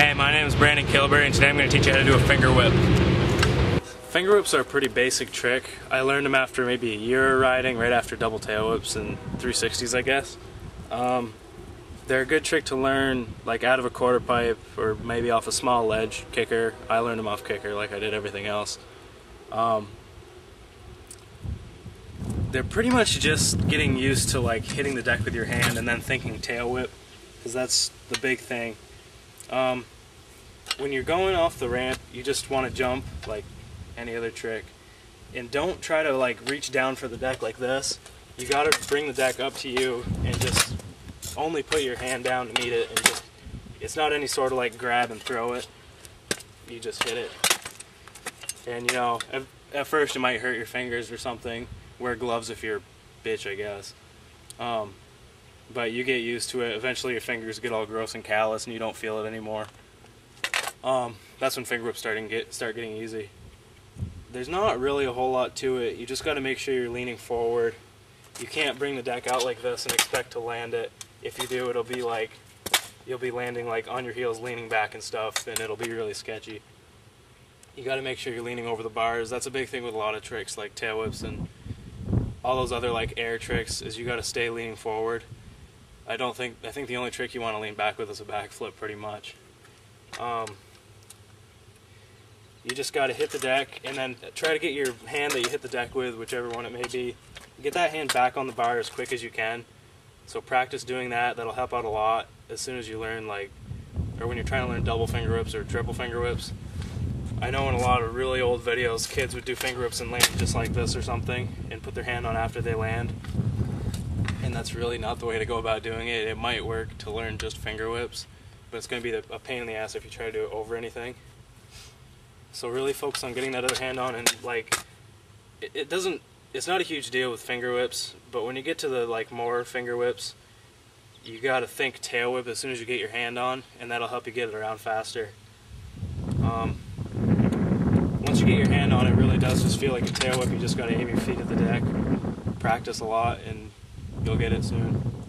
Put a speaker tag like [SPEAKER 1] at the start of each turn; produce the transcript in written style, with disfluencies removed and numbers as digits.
[SPEAKER 1] Hey, my name is Brandon Kilberry, and today I'm going to teach you how to do a finger whip. Finger whips are a pretty basic trick. I learned them after maybe a year of riding, right after double tail whips and 360s, I guess. They're a good trick to learn like out of a quarter pipe or maybe off a small ledge kicker. I learned them off kicker like I did everything else. They're pretty much just getting used to like hitting the deck with your hand and then thinking tail whip, because that's the big thing. When you're going off the ramp, you just want to jump like any other trick, and don't try to like reach down for the deck like this. You got to bring the deck up to you and just only put your hand down to meet it, and just, it's not any sort of like grab and throw it. You just hit it. And you know, at first it might hurt your fingers or something. Wear gloves if you're a bitch, I guess. But you get used to it. Eventually your fingers get all gross and callous and you don't feel it anymore. That's when finger whips start getting easy. There's not really a whole lot to it. You just got to make sure you're leaning forward. You can't bring the deck out like this and expect to land it. If you do, it'll be like you'll be landing like on your heels, leaning back and stuff, and it'll be really sketchy. You got to make sure you're leaning over the bars. That's a big thing with a lot of tricks like tail whips and all those other like air tricks, is you got to stay leaning forward. I think the only trick you want to lean back with is a backflip, pretty much. You just got to hit the deck and then try to get your hand that you hit the deck with, whichever one it may be, get that hand back on the bar as quick as you can. So practice doing that. That'll help out a lot as soon as you learn, like, or when you're trying to learn double finger whips or triple finger whips. I know in a lot of really old videos, kids would do finger whips and land just like this or something and put their hand on after they land. And that's really not the way to go about doing it. It might work to learn just finger whips, but it's going to be a pain in the ass if you try to do it over anything. So really focus on getting that other hand on, and like, it's not a huge deal with finger whips, but when you get to the like more finger whips, you got to think tail whip as soon as you get your hand on, and that'll help you get it around faster. Once you get your hand on, it really does just feel like a tail whip. You just got to aim your feet at the deck, practice a lot, and you'll get it soon.